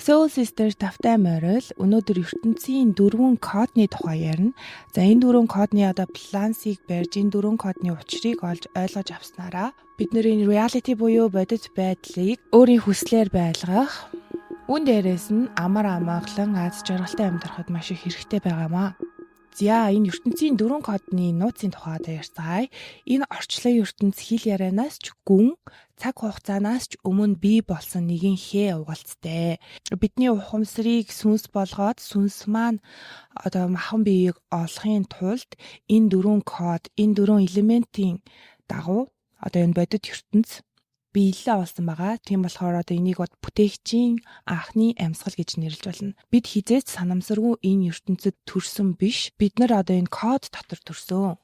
Soul Sisters тавтай морил өнөөдөр ертөнцийн 4 кодны тухай ярина. За энэ 4 кодны балансыг барьж энэ 4 кодны учрыг олж ойлгож авснараа бид нарын reality буюу бодит байдлыг өөрийн хүслээр байлгах, үн дээрээс нь амар амгалан аз жаргалтай амьдрахад маш их хэрэгтэй байгаамаа. За энэ ертөнцийн 4 кодны нууцын тухай ярьцгаая. Энэ орчлон ертөнц хил ярианаас ч гүн цаг хугацаанаас ч өмнө бий болсон нэгэн хээ угалцтай. Бидний ухамсарыг сүнс болгоод сүнс маань махан биеийг олохын тулд энэ 4 код, энэ 4 элементийн дагуу энэ бодит ертөнц биелэлээ олсон байгаа. Тийм болохоор энийг бүтээгчийн анхны амьсгал гэж нэрлэж болно. Бид хизээч санамсаргүй энэ ертөнцид төрсөн биш. Бид нар энэ код дотор төрсөн.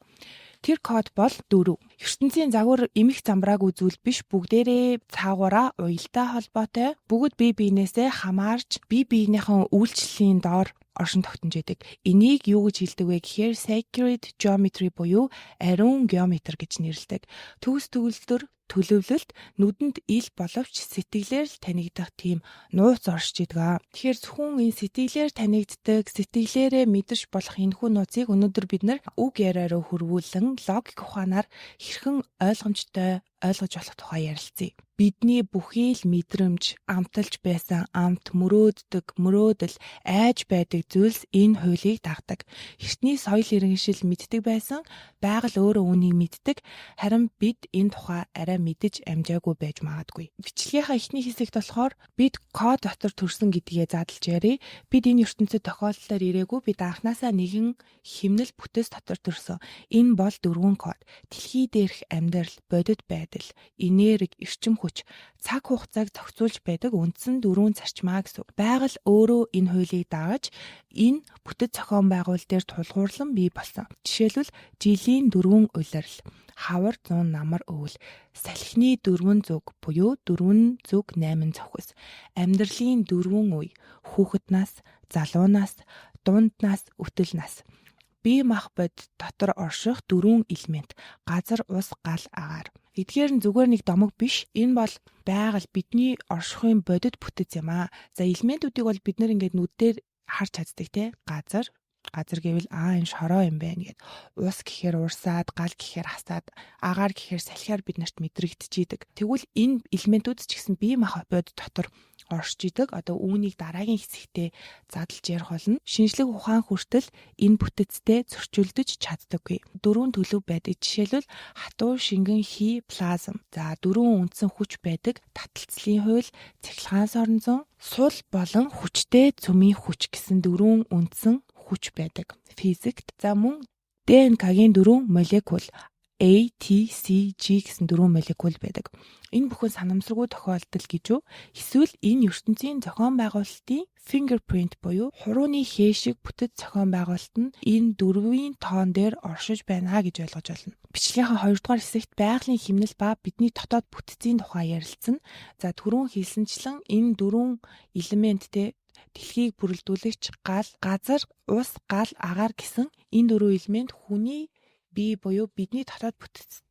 Тэр код бол 4. ертөнцийн загвар эмх замбрааг үзүүл биш, бүгдээрээ цаагаараа уялдаа холбоотой. Бүгд бие биенээсээ хамаарч бие биенийхэн үйлчлэлийн доор оршин тогтнож байдаг. Энийг юу гэж хэлдэг вэ гэхээр sacred geometry буюу ариун геометр гэж нэрлэдэг. Төгс төгөлдөр төлөвлөлт нүдэнд ил боловч сэтгэлээр л танигдах тийм нууц оршиж идэг. Тэгэхээр зөвхөн энэ сэтгэлээр танигддаг, сэтгэлээрээ мэдэрч болох энэхүү нууцыг өнөөдөр бид нар үг яриараа хөрвүүлэн логик ухаанаар хэрхэн ойлгомжтой ойлгож болох тухай ярилцъя. Бидний бүхий л мэдрэмж, амталж байсан амт, мөрөөдөл, айж байдаг зүйлс энэ хуулийг дагдаг. Эртний соёл иргэншил мэддэг байсан, байгаль өөрөө үүнийг мэддэг, харин бид энэ тухай арай мэдэж амжаагүй байж магадгүй. Бичлэгийнхаа эхний хэсэгт болохоор бид код дотор төрсөн гэдгээ задлж ярив. Бид энэ ертөнцид тохиолдлоор ирээгүй, бид анханасаа нэгэн химнэл бүтэц дотор төрсөн. Энэ бол 4 код. Дэлхий дээрх амьдрал, бодит байдал, энерги, эрчим хүч, цаг хугацааг зохицуулж байдаг үндсэн 4 зарчмаа гэсэн. Байгаль өөрөө энэ хуулийг дагаж энэ бүтэц зохион байгуул дээр тулгуурлан бий болсон. Жишээлбэл жилийн 4 улирал, хавар 100 намар өвөл, салхины 4 зүг буюу 4 зүг 8 зохис, амьдралын 4 үе, хүүхэд нас, залуу нас, дунд нас, өтөл нас. Бие мах бод дотор орших 4 элемент: газар, ус, гал, агаар. Эдгээр нь зүгээр нэг домог биш. Энэ бол байгаль, бидний оршихуйн бодит бүтэц юм аа. За элементүүдийг бол бид нар ингээд нүдээр харж чаддаг те. Газар гэвэл энэ шороо юм байна гэд. Ус гэхээр урсаад, гал гэхээр хасаад, агаар гэхээр салхиар бид нарт мэдрэгдчихийдэг. Тэгвэл энэ элементүүд ч гэсэн бие мах бод дотор оршиж идэг. Үүнийг дараагийн хэсэгтээ задлж ярих болно. Шинжлэх ухаан хүртэл энэ бүтэцтэй зөрчилдөж чаддаггүй. 4 төлөв байдаг. Жишээлбэл хатуу, шингэн, хий, плазм. За 4 үндсэн хүч байдаг. Таталцлын хууль, цахилгаан соронзон, сул болон хүчтэй цөмийн хүч гэсэн 4 үндсэн хүч байдаг. Физикт. За мөн ДНК-гийн 4 молекул A, T, C, G гэсэн 4 молекул байдаг. Энэ бүхэн санамсаргүй тохиолдол гэж үү? Эсвэл энэ ертөнцийн зохион байгуулалтын fingerprint буюу хурууны хээ шиг бүтэц зохион байгуулалт нь энэ 4-ийн тоон дээр оршиж байна гэж ойлгож байна. Бичлэгийнхаа 2 дугаар хэсэгт байгалийн химнэл ба бидний дотоод бүтэцийн тухай ярилцсан. За түрүүн хэлсэнчлэн энэ 4 элементтэй дэлхийг бүрэлдүүлэгч гал, газар, ус, гал, агаар гэсэн энэ 4 элемент хүний бие буюу бидний дотоод бүтэцэд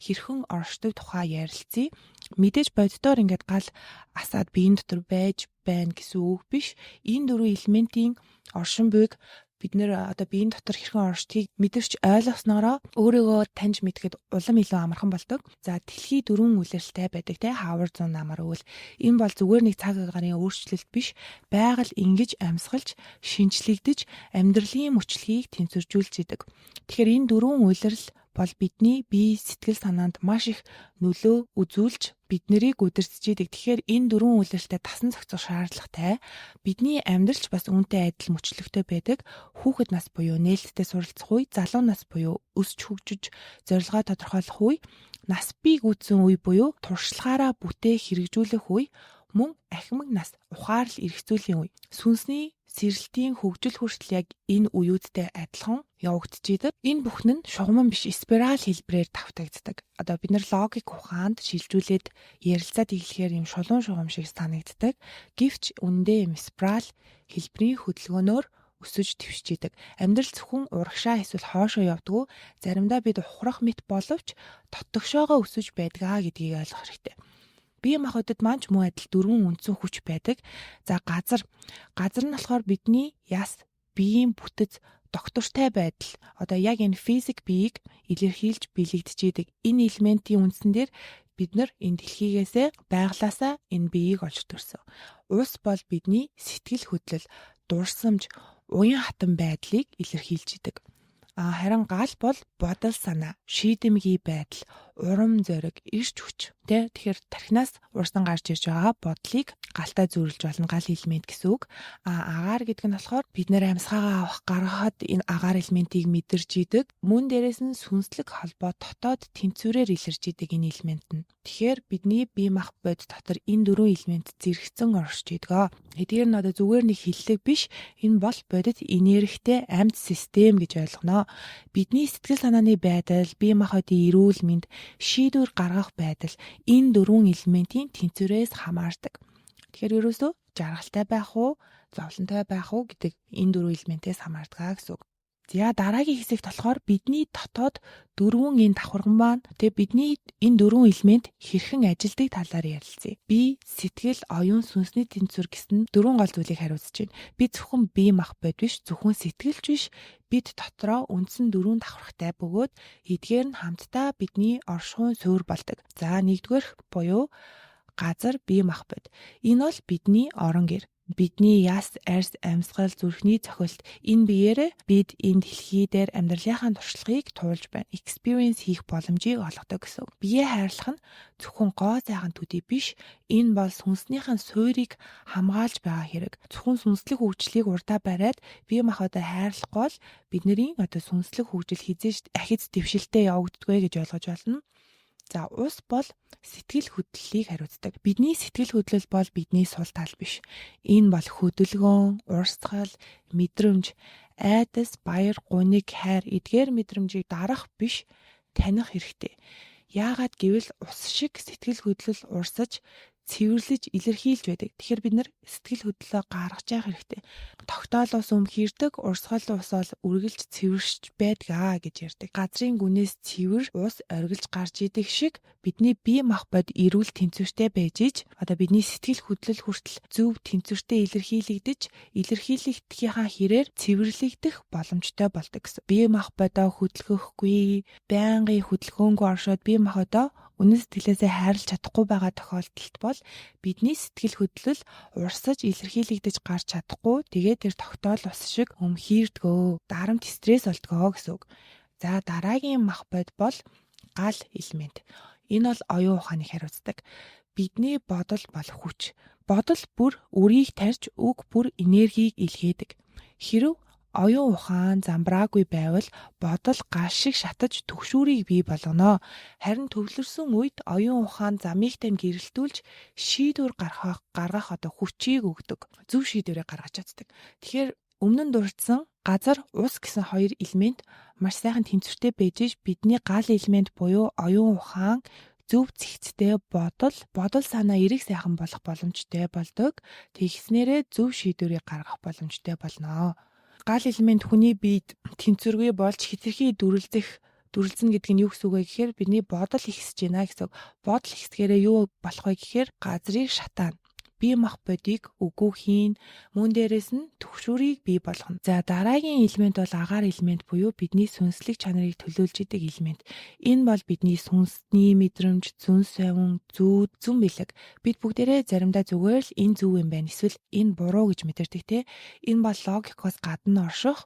хэрхэн оршдог тухай ярилцъя. Мэдээж боддоор ингээд гал асаад биеийн дотор байж байна гэсэн үг биш. Энэ 4 элементийн оршин буйг бид нэр биеийн дотор хэрхэн оршдгийг мэдэрч ойлгосноороо өөрийгөө таньж мэдгээд улам илүү амархан болдог. За дэлхий 4 үлрэлтэй байдаг те, хавар 100 намар өвөл. Энэ бол зүгээр нэг цаг агарын өөрчлөлт биш. Байгаль ингэж амьсгалж, шинжлэгдэж, амьдралын мөчлөгийг тэнцвэржүүлж идэг. Тэгэхээр энэ 4 улирал бол бидний бие, сэтгэл санаанд маш их нөлөө үзүүлж бид нарыг үдирдэж идэг. Тэгэхээр энэ 4 улиралтай тасан зохицох шаардлагатай. Бидний амьдралч бас үүнтэй адил мөчлөгтэй байдаг. Хүүхэд нас буюу нээлттэй суралцах үе, залуу нас буюу өсч хөгжиж зорилгоо тодорхойлох үе, нас бий гүйцэн үе буюу туршлагаараа бүтээх хэрэгжүүлэх үе, мөн ахимаг нас, ухаарл эргцүүлийн үе. Сүнсний сэрэлтийн хөгжил хүртэл яг энэ үеүүдтэй адилхан явагдчихийдэг. Энэ бүхэн нь шугамн биш, спираль хэлбэрээр давтагддаг. Бид нар логик ухаанд шилжүүлээд ярилцаад эхлэхээр юм шулуун шугам шиг санагддаг. Гэвч үндэ юм спираль хэлбэрийн хөдөлгөөнөөр өсөж твшчихийдэг. Амьдрал зөвхөн урагшаа эсвэл хоошоо явдггүй, заримдаа бид ухрах мэт боловч дотгошоогоо өсөж байдгаа гэдгийг ойлгох хэрэгтэй. Бие махбодод маань ч мөн адил 4 үндсэн хүч байдаг. За газар нь болохоор бидний яс, биеийн бүтэц, доктортой байдал. Одоо яг энэ физик биеийг илэрхийлж бэлэгдэж идэг. Энэ элементийн үндсэн дээр бид нар энэ дэлхийгээсээ байглаасаа энэ биеийг олж төрсөн. Ус бол бидний сэтгэл хөдлөл, дурсамж, уян хатан байдлыг илэрхийлж идэг. Харин гал бол бодол санаа, шийдэмгий байдал, урам зориг, эрч хүч. Тэгэхээр тархинаас урсан гарч ирж байгаа бодлыг галтай зүйрлж болно, гал элемент гэсэн үг. Агаар гэдэг нь болохоор бид нэр амьсгаагаа авах гаргахад энэ агаар элементийг мэдэрч идэг. Мөн дээрээс нь сүнслэг холбоо дотоод тэнцвэрээр илэрч идэг энэ элемент нь. Тэгэхээр бидний бие махбод дотор энэ 4 элемент зэрэгцэн оршиж идэг. Эдгээр нь одоо зүгээр нэг хиллэг биш. Энэ бол бодит энергитэй амьд систем гэж ойлгоно. Бидний сэтгэл санааны байдал, бие махбодын эрүүл мэнд, шийдвэр гаргах байдал энэ 4 элементийн тэнцвэрээс хамаардаг. Тэгэхээр ерөөсөө жаргалтай байх уу, зовлонтой байх уу гэдэг энэ 4 элементээс хамаардаг гэсэн үг. За дараагийн хэсэгт болохоор бидний дотоод 4 энэ давхарган маань бидний энэ 4 элемент хэрхэн ажилдаг талаар ярилцъя. Бие, сэтгэл, оюун, сүнсний тэнцвэр гэсэн 4 гол зүйлийг хариуцж байна. Би зөвхөн бие махбод биш, зөвхөн сэтгэлч биш, бид дотроо үндсэн 4 давхаргатай бөгөөд эдгээр нь хамтдаа бидний оршихуйн суурь болдог. За нэгдүгээрх буюу газар, бие махбод. Энэ бол бидний орон гэр. Бидний яс, арьс, амьсгал, зүрхний цохилт энэ биеэрээ бид энэ дэлхий дээр амьдралынхаа туршлагыг туулж байна. Experience хийх боломжийг олгодог гэсэн. Бие хайрлах нь зөвхөн гоо зайхан төдий биш. Энэ бол сүнснийхэн суурийг хамгаалж байгаа хэрэг. Зөвхөн сүнслэг хөгжлийг урдаа бариад бие махбодоо хайрлах бол бидний одоо сүнслэг хөгжил хизээж ахиц дэвшилтэд явагддаггүй гэж ойлгож байна. За ус бол сэтгэл хөдлөлийг хариуцдаг. Бидний сэтгэл хөдлөл бол бидний сул тал биш. Энэ бол хөдөлгөөн, урсгал, мэдрэмж, айдас, баяр, гуниг, хайр эдгээр мэдрэмжийг дарах биш, таних хэрэгтэй. Яагаад гэвэл ус шиг сэтгэл хөдлөл урсаж, цэвэрлэж, илэрхийлж байдаг. Тэгэхээр бид нар сэтгэл хөдлөлөө гаргаж явах хэрэгтэй. Тогтоол ус өмхийрдэг, урсгал ус бол үргэлж цэвэрч байдаг гэж ярьдаг. Газрын гүнээс цэвэр ус оргилж гарч идэг шиг бидний бие махбод эрүүл тэнцвэртэй байж иж одоо бидний сэтгэл хөдлөл хүртэл зөв тэнцвэртэй илэрхийлэгдэхийнхаа хэрээр цэвэрлэгдэх боломжтой болдог гэсэн. Бие махбодоо хөдөлгөхгүй, байнгын хөдөлгөөнгүй оршоод бие махбодоо үнэн сэтгэлээсээ хайрлаж чадахгүй байгаа тохиолдолд бол бидний сэтгэл хөдлөл урсаж илэрхийлэгдэж гарч чадахгүй тэгээд тэр тогтоол ус шиг өмхийрдгөө дарамт стресс болдгоо гэсэн үг. За дараагийн махбод бол гал элемент. Энэ бол оюун ухааныг хариуцдаг. Бидний бодол бол хүч. Бодол бүр үрийг тарьж үг бүр энергийг илгээдэг. Хэрэв оюун ухаан замбраагүй байвал бодол гал шиг шатаж түгшүүрийг бий болгоно. Харин төвлөрсөн үед оюун ухаан замыг тань гэрэлтүүлж шийдвэр гаргах одоо хүчийг өгдөг. Зөв шийдвэрээ гаргаж чаддаг. Тэгэхээр өмнө нь дурдсан газар, ус гэсэн 2 элемент маш сайхан тэнцвэртэй байж бидний гал элемент буюу оюун ухаан зөв зэгцтэй бодол санаа эрэг сайхан болох боломжтой болдог. Тэгснээрээ зөв шийдвэрийг гаргах боломжтой болно. Гал элемент хүний биед тэнцвэргүй болж хэтэрхий дүрлзэн гэдэг нь юу гэсэн үг вэ гэхээр бидний бодол ихсэж байна гэсэн. Бодол ихсгээрээ юу болох вэ гэхээр газрыг шатаана. Бие махбодыг үгүй хийн, мөн дээрээс нь түгшүүрийг бий болгоно. За дараагийн элемент бол агаар элемент буюу бидний сүнслэг чанарыг төлөөлж идэг элемент. Энэ бол бидний сүнсний мэдрэмж, зүн совин, зүүн бэлэг. Бид бүгдээрээ заримдаа зүгээр л энэ зөв юм байна, эсвэл энэ буруу гэж мэдэрдэг те. Энэ бол логикоос гадна орших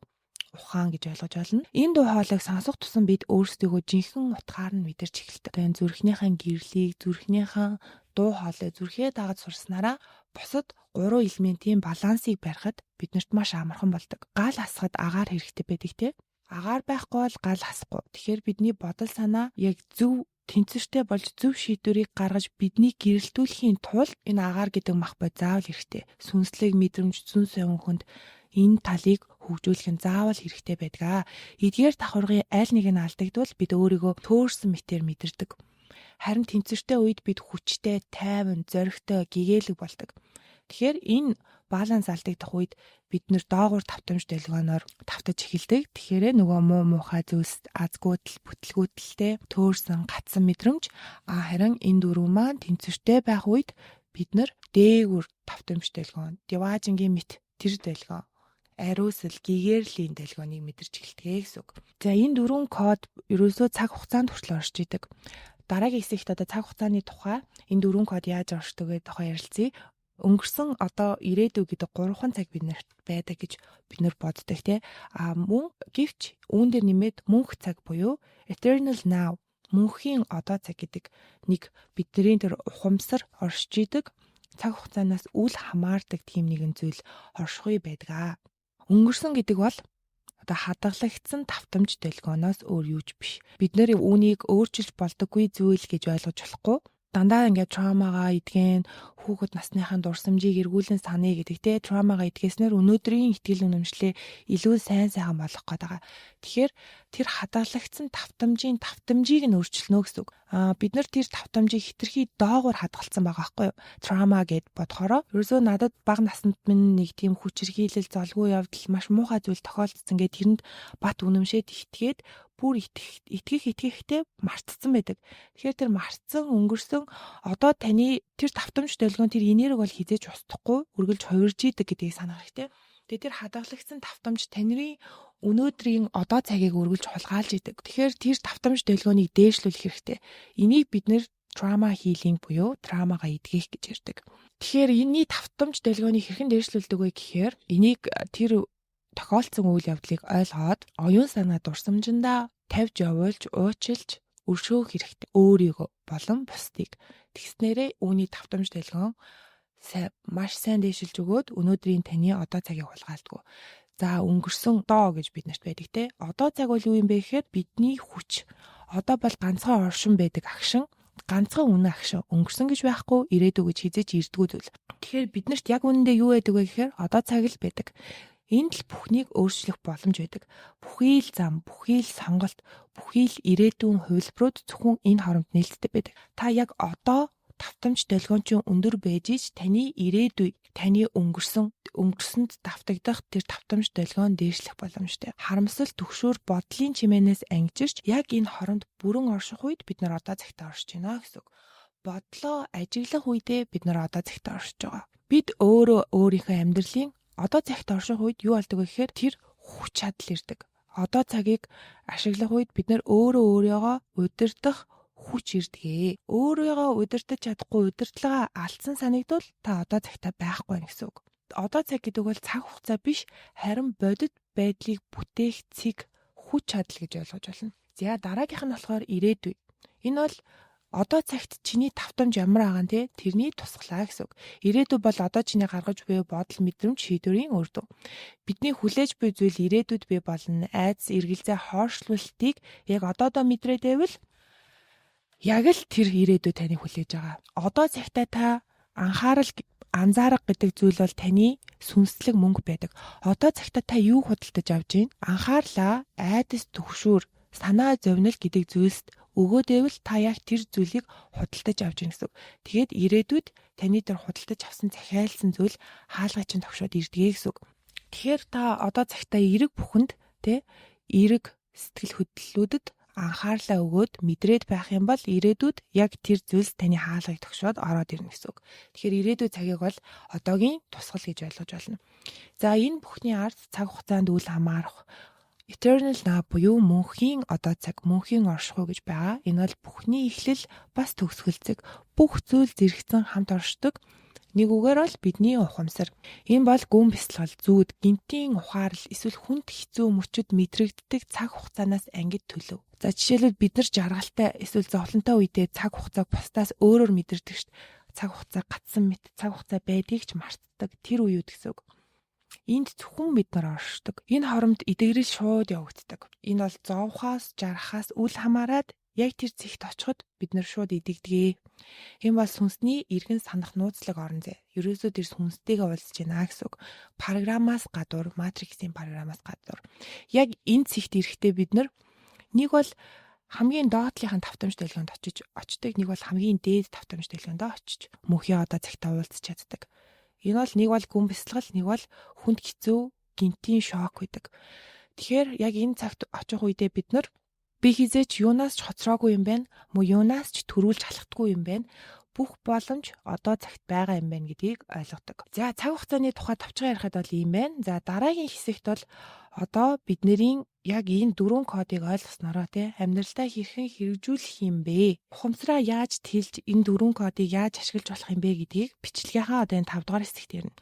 ухаан гэж ойлгож байна. Энэ дуу хоолойг сонсох тусам бид өөрсдөө жинхэнэ утгаар нь мэдэрч эхэлдэг. Энэ зүрхнийхээ гэрлийг, зүрхнийхээ дуу хоолой зүрхээ дагаж сурснараа бусад 3 элементийн балансыг барихад биднэрт маш амархан болдог. Гал хасахад агаар хэрэгтэй байдаг те. Агаар байхгүй бол гал хасахгүй. Тэгэхээр бидний бодол санаа яг зөв тэнцвэртэй болж зөв шийдвэрийг гаргаж биднийг гэрэлтүүлэхийн тулд энэ агаар гэдэг махбод заавал хэрэгтэй. Сүнслэг мэдрэмж, зүн совин хүнд энэ талыг хөгжүүлэх нь заавал хэрэгтэй байдаг. Эдгээр давхаргын аль нэг нь алдагдвал бид өөрийгөө төөрсөн мэтээр мэдэрдэг. Харин тэнцвэртэй үед бид хүчтэй, тайван, зоригтой, гэгээлэг болдог. Тэгэхээр энэ баланс алдагдах үед бид нэр доогуур давтамж дэлгөөнөөр давтаж эхэлдэг. Тэгэхээр нөгөө муу муухай зүйлс азгүйтэл бүтлгүүтэлтэй төөрсөн гацсан мэдрэмж харин энэ дөрөв маань тэнцвэртэй байх үед бид нэр дээгүр давтамж дэлгөөн, диваажингийн мэт тэр дэлгөөн, ариусл гэгэрлийн дэлгөөнийг мэдэрч эхэлдэг гэсэн үг. За энэ дөрвөн код ерөөсөө цаг хугацаанд хүртэл оршиж идэг. Дараагийн хэсэгт одоо цаг хугацааны тухай энэ дөрвөн код яаж оршдог гэдэг тухай ярилцъя. Өнгөрсөн одоо ирээдүй гэдэг 3 цаг биднэрт байдаг гэж бид нар боддог тий. Мөн гэвч үүн дээр нэмээд мөнх цаг буюу eternal now мөнхийн одоо цаг гэдэг нэг бидний тэр ухамсар оршиж идэг цаг хугацаанаас үл хамаардаг тийм нэгэн зүйл оршихуй байдаг. Өнгөрсөн гэдэг бол одоо хадгалагдсан давтамж дэлгөөнөөс өөр юуч биш. Бид нэр үүнийг өөрчилж болдоггүй зүйл гэж ойлгож болохгүй. Дандаа ингээд траумагаа эдгэн хүүхэд насныхаа дурсамжийг эргүүлэн саная гэдэг те траумагаа эдгэснээр өнөөдрийн итгэл үнэмшлээ илүү сайн болгох гээд байгаа. Тэгэхээр тэр хадгалагдсан давтамжийг нь өөрчилнө гэсэн үг. Бид нар тэр давтамжийг хитрхи доогуур хадгалсан байгаа байхгүй юу? Траума гэд бодохороо ерөөсөө надад бага наснд минь нэг тийм хүчирхийлэл золгүй явдал маш муухай зүйл тохиолдсон гэд тэрэнд бат үнэмшээд итгээд бүр итгэхтэй мартцсан байдаг. Тэгэхээр тэр мартсан өнгөрсөн одоо таны тэр давтамж дэлгөөн тэр энерги бол хизээж устдахгүй үргэлж хувирж идэг гэдгийг санах хэрэгтэй. Тэгээ тэр хадгалагдсан давтамж таны өнөөдрийн одоо цагийг үргэлж хулгайлж идэг. Тэгэхээр тэр давтамж дэлгөөнийг дээшлүүлэх хэрэгтэй. Энийг бид нэр trauma healing буюу траумагаа эдгэх гэж ярьдаг. Тэгэхээр энэний давтамж дэлгөөнийг хэрхэн дээшлүүлдэг вэ гэхээр энийг тэр тохиолдсон үйл явдлыг ойлгоод оюун санаа дурсамжиндаа тавьж явуулж уучлж өршөөх хэрэгтэй. Өөрийгөө болон бусдыг. Тэгснээрээ үүний давтамж дэлгөөн маш сайн дээшилж өгөөд өнөөдрийн таны одоо цагийг хулгайлдаг. За өнгөрсөн одоо гэж биднэрт байдаг те. Одоо цаг бол юу юм бэ гэхээр бидний хүч. Одоо бол ганцхан оршин байдаг агшин, ганцхан үнэн агшин. Өнгөрсөн гэж байхгүй, ирээдүй гэж хизээч ирдэггүй зүйл. Тэгэхээр биднэрт яг үнэндээ юу байдаг вэ гэхээр одоо цаг л байдаг. Энд л бүхнийг өөрчлөх боломж байдаг. Бүхий л зам, бүхий л сонголт, бүхий л ирээдүйн хувилбарууд зөвхөн энэ хооронд нээлттэй байдаг. Та яг одоо давтамж дэлгөөнчин өндөр байж ич таны ирээдүй, таны өнгөрсөнд давтагдах тэр давтамж дэлгөөн дээшлэх боломжтой. Харамсал түгшүүр бодлын чимээнээс ангижирч яг энэ хоронд бүрэн орших үед бид нар одоо цагтаа оршиж байна гэсэн үг. Бодлоо ажиглах үедээ бид нар одоо цагтаа оршиж байгаа. Бид өөрөө өөрийнхөө амьдралын одоо цагт орших үед юу болдог вэ гэхээр тэр хүч чадал ирдэг. Одоо цагийг ашиглах үед бид нар өөрийгөө удирдах хүч ирдэг. Өөрийгөө удирдах чадахгүй удирдлагаа алдсан санагдвал та одоо цагтаа байхгүй гэсэн үг. Одоо цаг гэдэг бол цаг хугацаа биш, харин бодит байдлыг бүтээх цэг хүч чадал гэж ойлгож байна. За дараагийнх нь болохоор ирээдүй. Энэ бол одоо цагт чиний давтамж ямар байгаа нэ тэрний тусглаа гэсэн үг. Ирээдүй бол одоо чиний гаргаж буй бодол мэдрэмж шийдвэрийн үр дүн. Бидний хүлээж буй зүйл ирээдүйд бий болно. Айдас эргэлзээ хоорчлуултыг яг одоодоо мэдрээд байвал яг л тэр ирээдүй таны хүлээж байгаа. Одоо цагтаа та анзаарах гэдэг зүйл бол таны сүнслэг мөнгө байдаг. Одоо цагтаа та юу худалдаж авч байна? Анхаарлаа айдас түгшүүр санаа зовнил гэдэг зүйлс өгөөдөөвэл та яг тэр зүйлийг худалдаж авч ийн гэсэн. Тэгээд ирээдүйд таны тэр худалдаж авсан захиалсан зүйл хаалгай чинь тогшоод ирдгээ гэсэн. Тэгэхээр та одоо цагтаа эрэг бүхэнд эрэг сэтгэл хөдлөлүүдэд анхаарлаа өгөөд мэдрээд байх юм бол ирээдүйд яг тэр зүйлс таны хаалгыг тогшоод ороод ирнэ гэсэн. Тэгэхээр ирээдүйн цагийг бол одоогийн тусгал гэж ойлгож байна. За энэ бүхний ард цаг хугацаанд үл хамаарах eternal now буюу мөнхийн одоо цаг, мөнхийн оршихуй гэж байгаа. Энэ бол бүхний эхлэл бас төгсгөлцөг. Бүх зүйл зэрэгцэн хамт оршдог. Нэг үгээр бол бидний ухамсар. Энэ бол гүн бясалгал, зүүд, гинтийн ухаарл, эсвэл хүнд хэцүү мөчөд мэдрэгддэг цаг хугацаанаас ангид төлөв. За жишээлбэл бид нар жаргалтай эсвэл зовлонтой үедээ цаг хугацааг бусдаас өөрөөр мэдэрдэг шүү дээ. Цаг хугацаа гацсан мэт, цаг хугацаа байдгийг ч мартдаг. Тэр үеуд гэсэн үг. Энд зөвхөн бид нар оршдог. Энэ хоромд эдгэрэл шууд явагддаг. Энэ бол зовхоос, жарахаас үл хамааран яг тэр зэгт очиход бид нар шууд идэгдэгэ. Энэ бол сүнсний эргэн санах нууцлаг орон зай. Ерөөсөө тэр сүнстэйгээ уулзж байна гэсэн үг. Программаас гадуур, матриксийн программаас гадуур. Яг энэ зэгт ирэхдээ бид нар нэг бол хамгийн доотлынхаа давтамж дэлгөөнд очдог. Нэг бол хамгийн дээд давтамж дэлгөөнд очиж мөнхийн одоо цагтаа уулзч чаддаг. Энэ бол нэг бол гүн бясалгал, нэг бол хүнд хэцүү гинтийн шок байдаг. Тэгэхээр яг энэ цагт очих үедээ бид нар би хизээч юунаас ч хоцроогүй юм байна, мөн юунаас ч төрүүлж халахдаггүй юм байна. Бүх боломж одоо цагт байгаа юм байна гэдгийг ойлгодог. За цаг хугацааны тухай товчхон ярихад бол ийм байна. За дараагийн хэсэгт бол одоо бидний яг энэ 4 кодыг ойлгоснороо амьдралдаа хэрхэн хэрэгжүүлэх юм бэ? Ухамсараа яаж тэлж энэ 4 кодыг яаж ашиглаж болох юм бэ гэдгийг бичлэгийнхаа одоо энэ 5 дугаар хэсэгт ярина.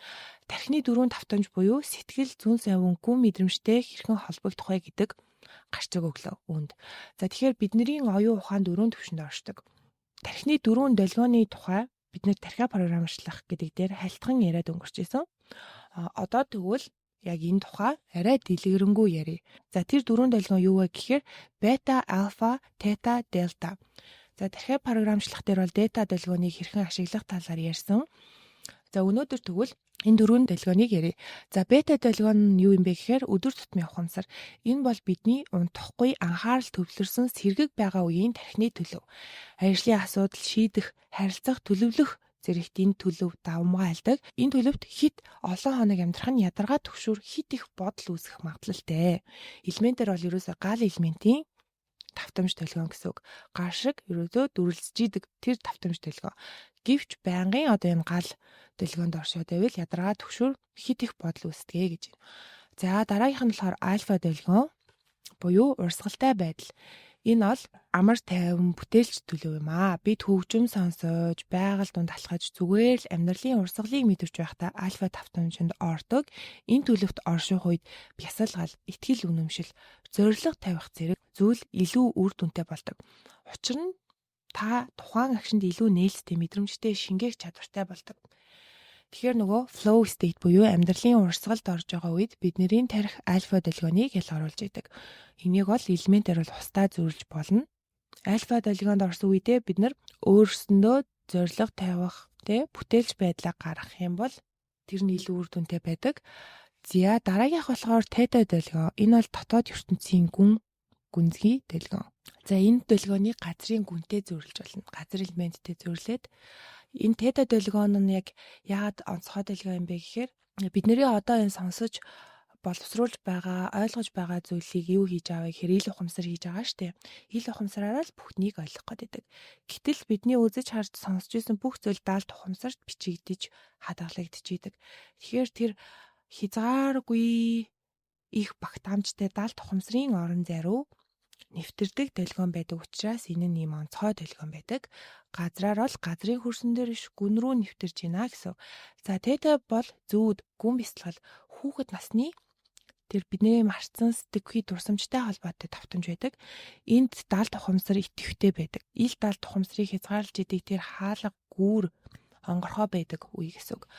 Тархины 4 давтамж буюу сэтгэл, зүн совин, гүн мэдрэмжтэй хэрхэн холбогдох вэ гэдэг гарчиг өглөө үүнд. За тэгэхээр бидний оюун ухаан 4 түвшинд оршдог. Тархины 4 долгионы тухай бид нэр тархиа програмчлах гэдэг дээр хайлтхан яриад өнгөрч ирсэн. Одоо тэгвэл яг энэ тухай арай дэлгэрэнгүй ярив. За тэр 4 долгион юу вэ гэхээр бета, альфа, тета, дельта. За тархиа програмчлах дээр бол дета долгионыг хэрхэн ашиглах талаар ярьсан. За өнөөдөр тэгвэл энэ 4 долгионыг ярив. За бета долгион нь юу юм бэ гэхээр өдөр тутмын ухамсар. Энэ бол бидний унтахгүй анхаарал төвлөрсөн сэргэг байгаа үеийн тархины төлөв. Ажлын асуудал шийдэх, харилцах, төлөвлөх зэрэгт энэ төлөв давмгаалдаг. Энэ төлөвт хит олон хоног амьдрах нь ядаргаа төгшүүр хит их бодол үүсэх магадлалтай. Элементэр бол ерөөсөө гал элементийн давтамж долгион гэсэн үг. Гал шиг ерөөсөө дүрлжиж идэг тэр давтамж долгион. Гэвч байнгын одоо энэ гал долгионд оршоод байвал ядаргаа төгшүүр хит их бодол үүсдэг гэж байна. За дараагийнх нь болохоор альфа долгион буюу урсгалтай байдал. Энэ бол амар тайван бүтээлч төлөв юм аа. Бид хөгжим сонсож, байгаль дунд алхаж зүгээр л амьдралын урсгалыг мэдэрч байхдаа альфа давтамжинд ордог. Энэ төлөвт орших үед бясалгал, итгэл үнэмшил, зориг тавих зэрэг зүйл илүү үр дүнтэй болдог. Учир нь та тухайн агшинд илүү нээлттэй, мэдрэмжтэй, шингээх чадвартай болдог. Тэгэхээр нөгөө flow state буюу амьдралын урсгалд орж байгаа үед бидний тарих альфа долгионыг ялгаруулж идэг. Энийг бол элементээр бол хустаа зөрүүлж болно. Альфа долгионд орсон үедээ бид нар өөрсөндөө зориг тавих, бүтээлч байдлаа гаргах юм бол тэр нь илүү үр дүнтэй байдаг. За дараагийнх болохоор тета долгион. Энэ бол дотоод ертөнцийн гүнзгий долгион. За энэ долгионыг газрын гүнтэй зөрүүлж болно. Газар элементтэй зөрлээд энэ тета долгион нь яг яагаад онцгой долгион юм бэ гэхээр бидний одоо энэ сонсож боловсруулж байгаа, ойлгож байгаа зүйлийг юу хийж аваа гэхээр ил ухамсар хийж байгаа штэ. Ил ухамсараараа л бүхнийг ойлгох гэдэг. Гэтэл бидний үзэж харж сонсож исэн бүх зүйл даалт ухамсарт бичигдэж хадгалагдчихийдэг. Тэгэхээр тэр хязгааргүй их багтаамжтай даалт ухамсарын орон зайруу нэвтэрдэг долгион байдаг учраас энэ нь ийм онцгой долгион байдаг. Газраар бол газрын хөрсөн дээр иш гүн рүү нэвтэрж байна гэсэн. За тета бол зүүд, гүн бясалгал, хүүхэд насны тэр бидний марцсан сэтгэхүй дурсамжтай холбоотой давтамж байдаг. Энд даалт ухамсар идэвхтэй байдаг. Ил даалт ухамсарыг хязгаарлаж идэг тэр хаалга, гүүр, онгорхой байдаг үе гэсэн үг.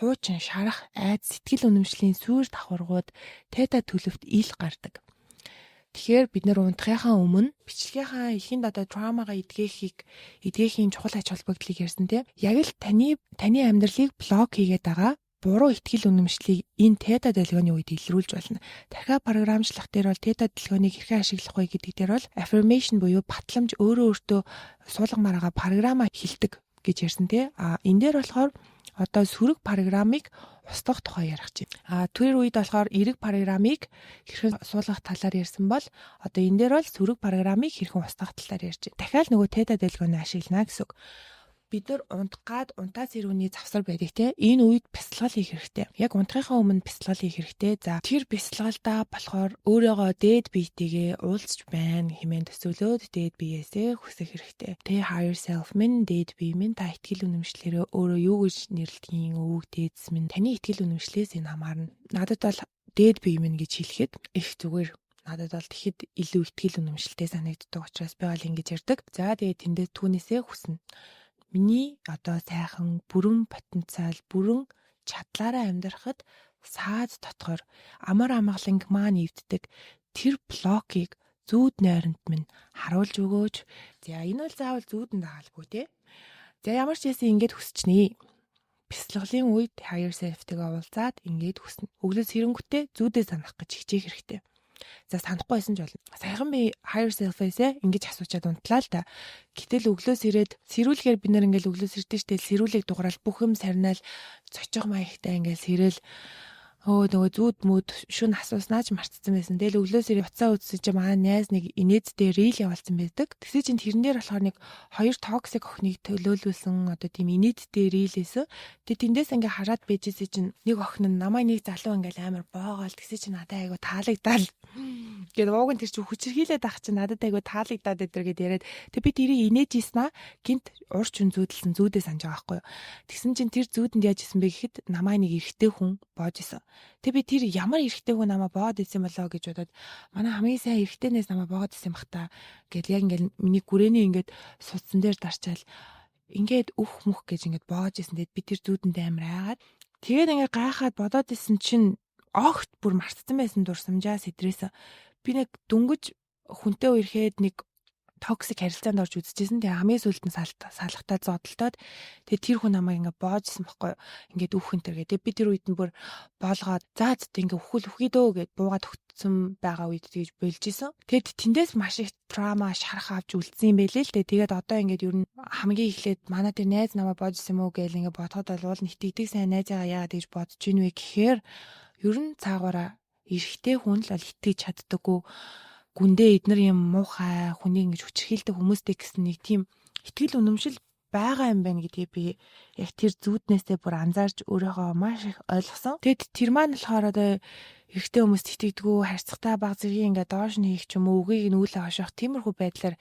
Хуучин, шарах, айц, сэтгэл үнэмшлийн сүйр давхаргууд тета төлөвт ил гардаг. Тэгэхээр бид нэр унтахынхаа өмнө бичлэгийнхаа эхэнд одоо травмагаа эдгээхийн чухал ач холбогдлыг ярьсан тийм. Яг л таны амьдралыг блок хийгээд байгаа буруу итгэл үнэмшлийг энэ тета долгионы үед илрүүлж болно. Тархиа програмчлах дээр бол тета долгионыг хэрхэн ашиглах вэ гэдэг дээр бол affirmation буюу батламж өөрөө өөртөө суулгамаараа програма хилдэг гэж ярьсан тийм. Энэ дээр болохоор одоо сөрөг программыг устгах тухай ярих чинь. Тэр үед болохоор эрэг программыг хэрхэн суулгах талаар ярьсан бол одоо энэ дээр бол сөрөг программыг хэрхэн устгах талаар ярьж байна. Дахиад нөгөө тета долгионыг ашиглана гэсэн үг. Бид нар унтгаад унтаа зэрүүний завсар байдаг те. Энэ үед бясалгал хийх хэрэгтэй. Яг унтахынхаа өмнө бясалгал хийх хэрэгтэй. За тэр бясалгалдаа болохоор өөрийгөө дээд биетэйгээ уулзч байна хэмээн төсөөлөөд дээд биеэсээ хүсэх хэрэгтэй. Тэ higher self минь дээд бие минь та итгэл үнэмшлэрээ өөрөө юу гэж нэрлэдгийг өвөг дээдс минь таны итгэл үнэмшлээс энэ хамаарна. Надад бол дээд бие минь гэж хэлэхэд их зүгээр. Надад бол тэгэхэд илүү итгэл үнэмшилтэй санагддаг учраас би бол ингэж ярьдаг. За тэгээд тэндээ түүнээсээ хүснэ. Миний одоо сайхан бүрэн потенциал, бүрэн чадлаараа амьдрахад саад дотгоор амар амгаланг маань эвддэг тэр блокийг зүүд найрамд минь харуулж өгөөч. За энэ бол заавал зүүдэнд дагалгүй те. За ямар ч яасан ингэж хүсчнэ. Бясалгалын үед higher self-тэйгээ уулзаад ингэж хүснэ. Өглөөс хэрэнгүтээ зүүдээ санах гэж хичээх хэрэгтэй. За санахгүй байсан ч болно. Саяхан би higher self-ээсээ ингэж асуучаад унтлаа л да. Гэтэл өглөөс ирээд сэрүүлгээр бид нэр ингээл өглөөс ирдэ штэ сэрүүлийг дугаарал бүх юм сарнаал цочих маягтай ингээл сэрэл нөгөө зүүд мөд шүн асууснаа ч мартсан байсан. Тэгэл өглөөс ирээ уцаа үзсэж манай найз нэг инээдтэй рил явуулсан байдаг. Тэгсээ чин тэрэн дээр болохоор нэг хоёр токсик охиныг төлөөлүүлсэн одоо тийм инээдтэй рилээс. Тэгээ тэндээс ингээ хараад байжсэн чин нэг охин нь намайг нэг залуу ингээл амар боогоол тэгсээ чин надад айгу таалагдал. Гэт ууг нь тэр чи хүчрхийлээд ах чи надад айгу таалагдаад өдр гэд яриад тэг би тэрийг инээжсэн аа гинт урч хүн зүүдэлсэн зүүдээ санаж байгаа байхгүй юу. Тэгсэн чин тэр зүүдэнд яаж исэн бэ гэхэд намайг нэг эрэгтэй хүн боож исэн. Тэг би тэр ямар эрэгтэй хүн намайг боод исэн болоо гэж бодоод манай хамгийн сайн эрэгтэйнээс намайг боод исэн бах та гэд яг ингээл миний гүрээний ингээд судсан дээр дарчаал ингээд өөх мөх гэж ингээд боож исэн. Тэгэд би тэр зүүдэнд амар айгаад тэгээд ингээд гайхаад бодоод исэн чин огт бүр мартсан байсан дурсамжаа сэтрээсэн. Би нэг дөнгөж хүнтэй үерхэд нэг токсик харилцаанд орж үзчихсэн. Тэгээ хамгийн сүүлд нь салхтаа зодтолтоод тэгээ тэр хүн намайг ингээ боожсэн байхгүй юу. Ингээд үхэн тэргээ. Тэгээ би тэр үед нь бүр боолгоод заа зэт ингээ үхэл үхий дөө гэд буугаад өгцсөн байгаа үед тэгж болж исэн. Тэгэд тэндээс маш их трама шарах авч үлдсэн юм байлээ л дээ. Тэгээд одоо ингээд ер нь хамгийн эхлээд манай тэр найз намайг боожсэн юм уу гээл ингээ бодоход бол нэтгэдэг сайн найзаагаа яагаад гэж бодож ийн вэ гэхээр ер нь цаагаараа эрэгтэй хүн л итгэж чаддаггүй гүндээ эднэр юм муухай хүнийг ингэж хүчрхийлдэг хүмүүстэй гэсэн нэг тийм итгэл үнэмшил байгаа юм байна гэдгийг би яг тэр зүүднээсээ бүр анзаарч өөрийгөө маш их ойлгосон. Тэгэд тэр маань болохоор одоо эрэгтэй хүмүүст итгэдэггүй харьцагтай баг зэргийн ингээд доош нь хийх ч юм уу үгийг нь үүлээ хошоох тиймэрхүү байдлаар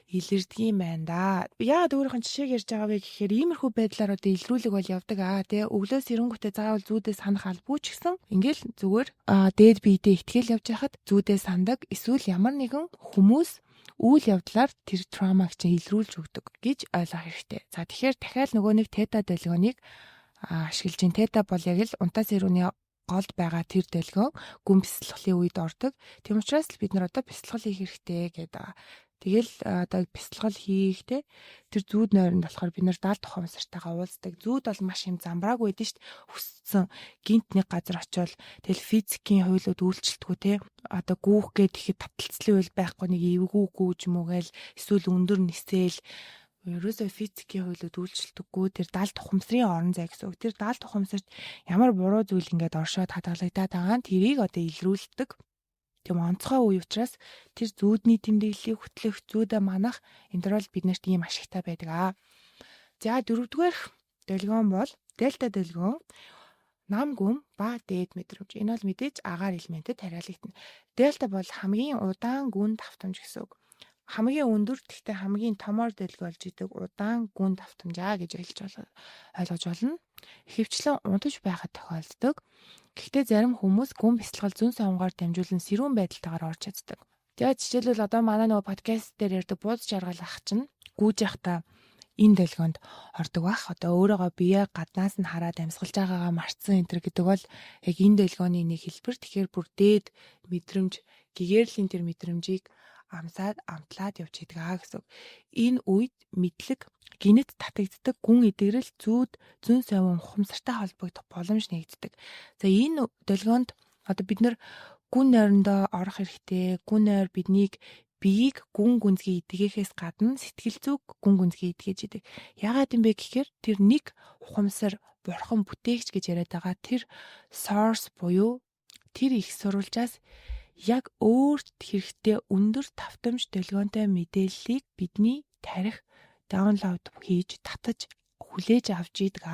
илэрдэг юм байна да. Яагаад өөрийнх нь жишээг ярьж байгаа вэ гэхээр иймэрхүү байдлаар одоо илрүүлэг бол явдаг тэгээ өглөөс эрэнгүүтээ заавал зүүдээ санах албагүй ч гэсэн ингээл зүгээр дээд биедээ итгэл явж байхад зүүдээ сандаг эсвэл ямар нэгэн хүмүүс үйл явдлаар тэр травмаг чинь илрүүлж өгдөг гэж ойлгох хэрэгтэй. За тэгэхээр дахиад нөгөө нэг тета долгионыг ашиглаж ин тета бол яг л унтаас ирүүний голд байгаа тэр долгион гүн бясалгалын үед ордог. Тийм учраас бид нар одоо бясалгал хийх хэрэгтэй гэдэг. Тэгэл одоо бясалгал хийхдээ тэр зүүд нойронд болохоор бид нар 70 тухамсартайгаа уулздаг. Зүүд бол маш юм замбрааг байдэн шүү дээ. Хүссэн гинт нэг газар очивол тэгэл физикийн хуйлууд үйлчлэлтгүй те. Одоо гүүх гээд ихэд таталцлын үйл байхгүй нэг эвгүй гүүж мөгээл эсвэл өндөр нисэл ерөөсөө физикийн хуйлууд үйлчлэлтггүй тэр 70 тухамсрын орон зай гэсэн үг. Тэр 70 тухамсарт ямар буруу зүйл ингээд оршоод хадгалагдаад байгаа нь тэрийг одоо илрүүлдэг. Тийм онцгой үе учраас тэр зүүдний тэмдэглэлийг хөтлөх, зүүдэ манах энэ төр бол бид нарт ийм ашигтай байдаг аа. За дөрөвдүгээр долгион бол дельта долгион. Нам гүн ба дээд мэдрэмж. Энэ бол мэдээж агаар элементэд хариалагдана. Дельта бол хамгийн удаан гүн давтамж гэсэн үг. Хамгийн өндөр гэхдээ хамгийн томоор долгио болж идэг удаан гүн давтамжаа гэж ойлгож болно. Ихэвчлэн унтаж байхад тохиолддог. Гэхдээ зарим хүмүүс гүн бясалгал зүүн сонгоор дамжуулан сэрүүн байдалтайгаар орж чаддаг. Тэгээд жишээлбэл одоо манай нөгөө подкаст дээр ярьдаг бууз жаргал ах чинь гүүж явахдаа энэ долгионд ордог бах. Одоо өөрөөгөө бие гаднаас нь хараад амьсгалж байгаагаа мартсан энэ төр гэдэг бол яг энэ долгионы нэг хэлбэр. Тэгэхээр бүр дээд мэдрэмж, гэгэрлийн тэр мэдрэмжийг амтлаад явж идэг гэсэн. Энэ үед мэдлэг гинэт татагддаг гүн эдгэрэл зүүн совин ухамсартай холбогдох боломж нэгддэг. За энэ долгионд одоо бид нар гүн нойрондоо орох хэрэгтэй. Гүн нойр биднийг биеийг гүн гүнзгий эдгэхээс гадна сэтгэл зүг гүн гүнзгий эдгэж идэг. Яагаад юм бэ гэхээр тэр нэг ухамсар бурхан бүтээгч гэж яриад байгаа тэр source буюу тэр их сурвалжаас яг өөрт хэрэгтэй өндөр давтамж долгионтой мэдээллийг бидний тарих даунлоад хийж татаж хүлээж авч идэг.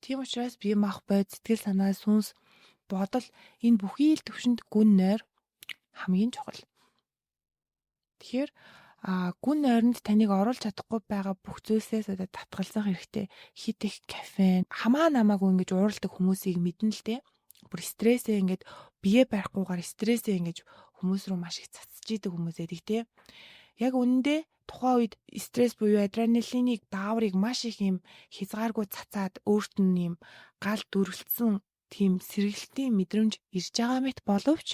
Тийм учраас бие мах бод сэтгэл санаа сүнс бодол энэ бүхий л төвшөнд гүн нойр хамгийн чухал. Тэгэхээр гүн нойронд таныг оруулж чадахгүй байгаа бүх зүйлсээс одоо татгалзах хэрэгтэй. Хит их кафен хамаа намаагүй ингэж уурладаг хүмүүсийг мэднэ л дээ. Бүр стрессээ ингэж бие барихгүйгээр стрессээ ингэж хүмүүс рүү маш их цацж идэг хүмүүс эдэг тийм. Яг үнэндээ тухайн үед стресс буюу адреналиныг дааврыг маш их юм хязгааргүй цацаад өөрт нь юм гал дүрлэлсэн тийм сэргэлтийн мэдрэмж ирж байгаа мэт боловч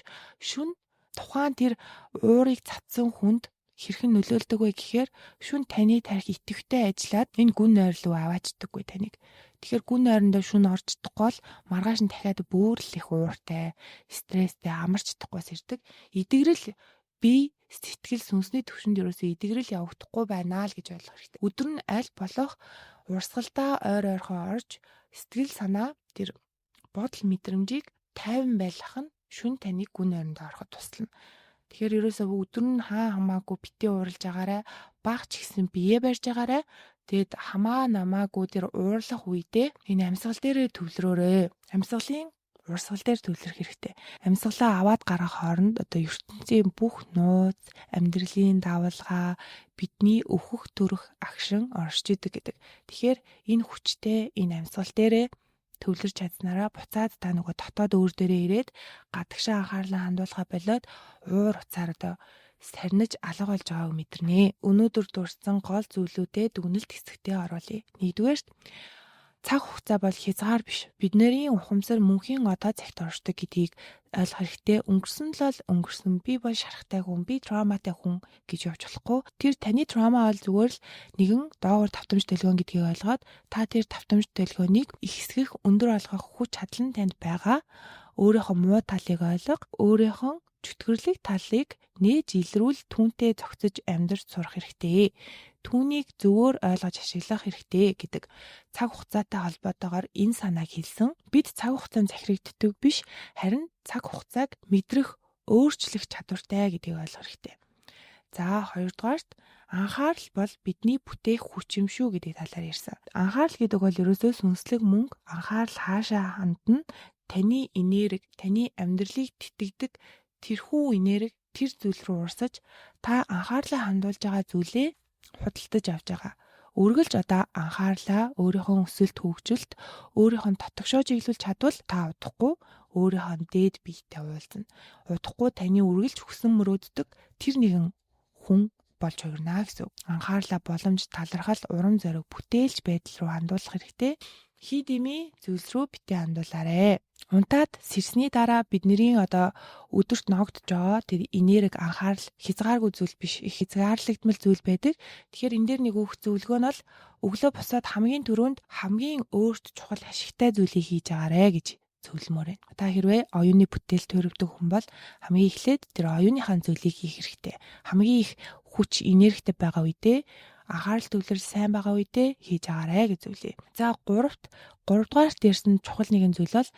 шүн тухайн тэр уурыг цацсан хүнд хэрхэн нөлөөлдөг вэ гэхээр шүн таны тарих идэвхтэй ажиллаад энэ гүн нойр руу аваачдаггүй таныг. Тэгэхээр гүн ойрондоо шүн орж чадахгүй бол маргааш нь дахиад бөөрл их ууртай, стресстэй, амарч чадахгүйс ирдэг. Идэгрэл бие сэтгэл сүнсний төвшөнд ерөөсөө идэгрэл явагдахгүй байна л гэж ойлгох хэрэгтэй. Өдөр нь аль болох урсгалдаа ойрхон орж сэтгэл санаа тэр бодол мэдрэмжийг тайван байлгах нь шүн таныг гүн ойрондоо ороход туслана. Тэгэхээр ерөөсөө өдөр нь хамаагүй битээ ууралж агаарай, баг ч гэсэн бие барьж агаарай. Тэгэд намаагүй тэр уурлах үедээ энэ амьсгал дээрээ төвлөрөөрэй. Амьсгалын урсгал дээр төвлөрөх хэрэгтэй. Амьсгалаа аваад гаргах хооронд одоо ертөнцийн бүх нууц, амьдралын давалгаа, бидний өөхөх төрөх агшин оршиж идэг гэдэг. Тэгэхээр энэ хүчтэй энэ амьсгал дээрээ төвлөрч чадсанараа буцаад та нөгөө дотоод өөр дээрээ ирээд гадагшаа анхаарлаа хандуулахаа болоод уур уцаар одоо сарниж алга болж байгааг мэдэрнэ. Өнөөдөр дурдсан гол зүйлүүдэд дүгнэлт хэсэгтээ оруулъя. Нэгдүгээрт цаг хугацаа бол хязгаар биш. Бидний ухамсар мөнхийн одоо цагт оршдог гэдгийг ойлгох хэрэгтэй. Өнгөрсөн л бол өнгөрсөн. Би бол шарахтай хүн, би травматай хүн гэж явж болохгүй. Тэр таны травма бол зүгээр л нэгэн доогуур давтамж дэлгөөн гэдгийг ойлгоод та тэр давтамж дэлгөөнийг ихсгэх, өндөр болгох хүч чадал нь танд байгаа. Өөрийнхөө муу талыг ойлго, өөрийнхөө чөтгөрлөг талыг нээж илрүүл түүнтэй зохицож амьдарч сурах хэрэгтэй. Түүнийг зөвөр ойлгож ашиглах хэрэгтэй гэдэг цаг хугацаатай холбоотойгоор энэ санааг хэлсэн. Бид цаг хугацаанд захирагддаг биш, харин цаг хугацааг мэдрэх, өөрчлөх чадвартай гэдгийг ойлгох хэрэгтэй. За хоёрдугаарт анхаарал бол бидний бүтээх хүч юм шүү гэдэг талаар ярьсан. Анхаарал гэдэг бол ерөөсөө сүнслэг мөнгө. Анхаарал хаашаа хандна? Таны энерги, таны амьдралыг тэтгдэг тэрхүү энерги тэр зүйл рүү урсаж та анхаарлаа хандуулж байгаа зүйлээ худалдаж авч байгаа. Үргэлж одоо анхаарлаа өөрийнхөө өсөлт хөгжилт, өөрийнхөө дотгошоо чиглүүлж чадвал та удахгүй өөрийнхөө дээд биетэй уулзна. Удахгүй таны үргэлж хүсэн мөрөөддөг тэр нэгэн хүн болж хувирна гэсэн. Анхаарлаа боломж, талархал, урам зориг, бүтээлч байдал руу хандуулах хэрэгтэй. Хий дэмий зүйлс рүү битээ хандуулаарэ. Унтаад сэрсний дараа бидний одоо өдөрт ногдож байгаа тэр энерги анхаарал хязгааргүй зүйл биш, их хязгаарлагдмал зүйл байдаг. Тэгэхээр энэ дээр нэг өөх зөвлөгөө нь бол өглөө босоод хамгийн түрүүнд хамгийн өөрт чухал ашигтай зүйлийг хийж агаарэ гэж зөвлөмөр байна. Та хэрвээ оюуны бүтээл төрөвдөг хүн бол хамгийн эхлээд тэр оюуныхаа зүйлийг хийх хэрэгтэй. Хамгийн их хүч энергитэй байгаа үедээ анхаарал төвлөрөл сайн байгаа үедээ хийж агаарэ гэж зөвлөе. За 3-дугаарт ярьсан чухал нэгэн зүйл бол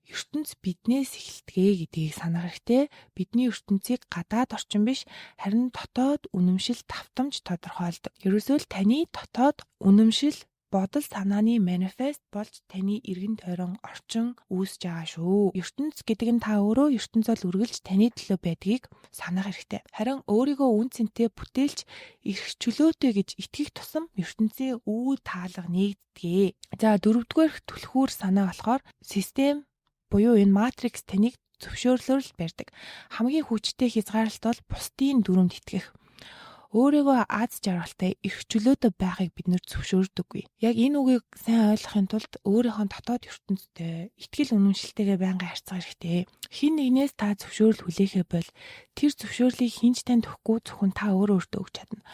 ертөнц биднээс эхэлдэг гэдгийг санах хэрэгтэй. Бидний ертөнцийг гадаад орчин биш, харин дотоод үнэмшил давтамж тодорхойлдог. Ерөөсөө л таны дотоод үнэмшил бодол санааны манифест болж таны эргэн тойрон орчин үүсэж байгаа шүү. ертөнц гэдэг нь та өөрөө ертөнц бол үргэлж таны төлөө байдгийг санах хэрэгтэй. Харин өөрийгөө үн цэнтэй бүтээлч эрх чөлөөтэй гэж итгэх тусам ертөнцийн үе таалга нэгддэг. За 4-р түлхүүр санаа болохоор систем буюу энэ матрикс таныг зөвшөөрлөөр л барьдаг. Хамгийн хүчтэй хязгаарлалт бол бусдын дүрмд итгэх. Өөрийгөө аз жаргалтай эрх чөлөөтэй байхыг бид нэр зөвшөөрдөггүй. Яг энэ үгийг сайн ойлгохын тулд өөрийнхөө дотоод ертөнцтэй итгэл үнэмшилтэйгээ байнга харьцах хэрэгтэй. Хин нэгнээс та зөвшөөрөл хүлээхээ бол тэр зөвшөөрлийг хинч танд өгөхгүй зөвхөн та өөртөө өгч чадна.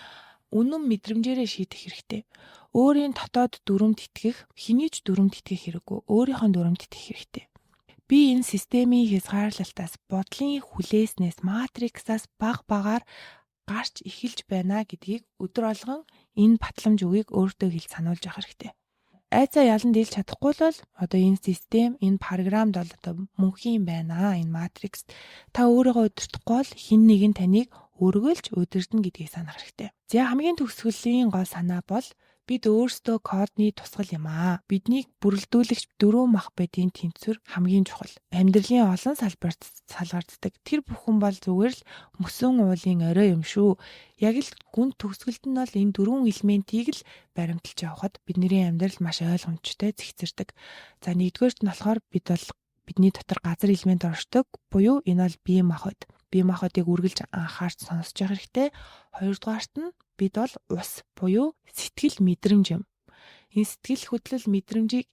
Үнэн мэдрэмжээрээ шийдэх хэрэгтэй. Өөрийн дотоод дүрмд итгэх, хэний ч дүрмд итгэх хэрэггүй. Өөрийнхөө дүрмд итгэх хэрэгтэй. Би энэ системийн хязгаарлалтаас, бодлын хүлээснээс, матриксаас баг-багаар гарч эхэлж байна гэдгийг өдөр болгон энэ батламж үгийг өөртөө хэлж сануулж явах хэрэгтэй. Айцаа ялан дийлж чадахгүй бол одоо энэ систем, энэ програмд бол одоо мөнхийн байна. Энэ матрикс та өөрийгөө удирдахгүй бол хэн нэгэн таныг өргөлж удирдна гэдгийг санах хэрэгтэй. За хамгийн төгсгөлийн гол санаа бол бид өөрсдөө кодны тусгал юм аа. Биднийг бүрэлдүүлэгч 4 мах байдгийн тэнцвэр хамгийн чухал. Амьдралын олон салбарт салгарддаг. Тэр бүхэн бол зүгээр л мөсөн уулын орой юм шүү. Яг л гүн төгсгөлд нь бол энэ 4 элементийг л баримталж явахад бидний амьдрал маш ойлгомжтой зэгцэрдэг. За нэгдүгээрт нь болохоор бид бол бидний дотор газар элемент оршдог. Буюу энэ бол бие махбод. Бие махбодыг үргэлж анхаарч сонсож явах хэрэгтэй. Хоёрдугаарт нь бид бол ус буюу сэтгэл мэдрэмж юм. Энэ сэтгэл хөдлөл мэдрэмжийг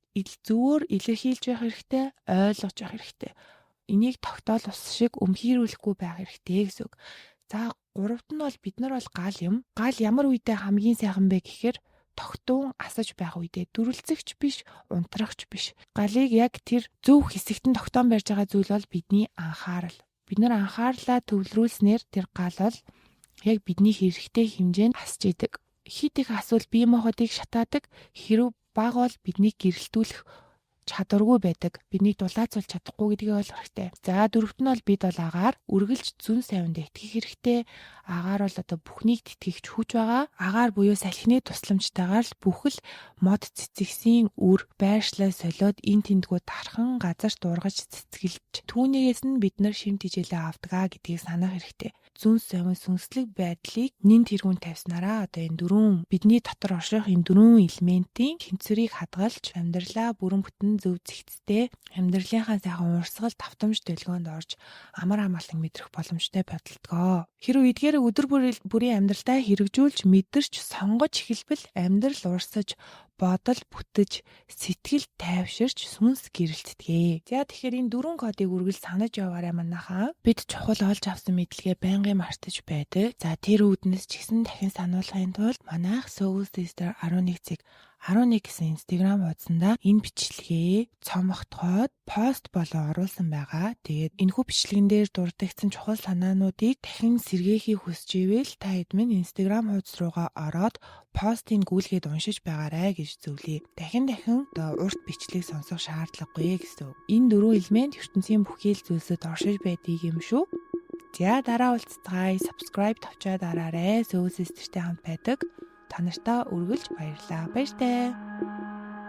зөвөр илэрхийлж явах хэрэгтэй, ойлгож явах хэрэгтэй. Энийг тогтоол ус шиг өмхийрүүлэхгүй байх хэрэгтэй гэсэн үг. За гуравт нь бол бид нар бол гал юм. Гал ямар үедээ хамгийн сайхан бэ гэхээр тогтун асаж байх үедээ дүрлцэгч биш, унтрагч биш. Галыг яг тэр зөв хэсэгт нь тогтоон барьж байгаа зүйл бол бидний анхаарал. Бид нар анхаарлаа төвлөрүүлснээр тэр гал бол яг бидний хэрэгтэй хэмжээнд хасж идэг. Хит их асвал бие махбодыг шатаадаг, хэрв бага бол биднийг гэрэлтүүлэх чадваргүй байдаг. Биднийг дулаацуулж чадахгүй гэдгийг ойлгох хэрэгтэй. За дөрөвт нь бол бид бол агаар үргэлж зүн сайванд итгэх хэрэгтэй. Агаар бол одоо бүхнийг тэтгэгч хүч байгаа. Агаар буюу салхины тусламжтайгаар л бүхэл мод цэцэгсийн үр байршлаа солиод эн тэндгүү тархан газарт дургаж цэцгэлж түүнээс нь бид нар шим тижээлээ авдгаа гэдгийг санах хэрэгтэй. Зүн сайван сүнслэг байдлыг нэн тэргүүн тавьснараа одоо энэ дөрвөн бидний дотор орших энэ дөрвөн элементийн тэнцвэрийг хадгалж амьдралаа бүрэн бүтэн зөв зэгцтэй амьдралынхаа сайхан урсгал давтамж дэлгөөнд орж амар амгалан мэдрэх боломжтой бодолтгоо. Хэрвээ эдгээр өдөр бүрийн амьдралдаа хэрэгжүүлж мэдэрч сонгож эхэлбэл амьдрал урсаж бодол бүтэж сэтгэл тайвширч сүнс гэрэлтдэгэ. За тэгэхээр энэ дөрвөн кодыг үргэлж санаж яваарай манайхаа. Бид чухал олж авсан мэдлэгээ байнгын мартаж байдаг. За тэр үүднээс ч гэсэн дахин сануулгын тулд манайх Soul Sister 11 гэсэн Instagram хуудсанда энэ бичлэгээ цомогтгоод пост болон оруулсан байгаа. Тэгээд энэхүү бичлэгэн дээр дурддагсан чухал санаануудыг дахин сэргээхийг хүсэж ивэл та эдмийн Instagram хуудас руугаа ороод постыг гүйлгээд уншиж байгаарай гэж зөвлөе. Дахин урт бичлэг сонсох шаардлагагүй гэсэн. Энэ дөрвөн элемент ертөнцийн бүхий л зүйлсэд оршиж байдгийг юм шүү. За дараа уулзцгаая. Subscribe тавчаад дараарай. Soul Sister-тэй хамт байдаг. Та нартай үргэлж баярлалаа. Баяртай.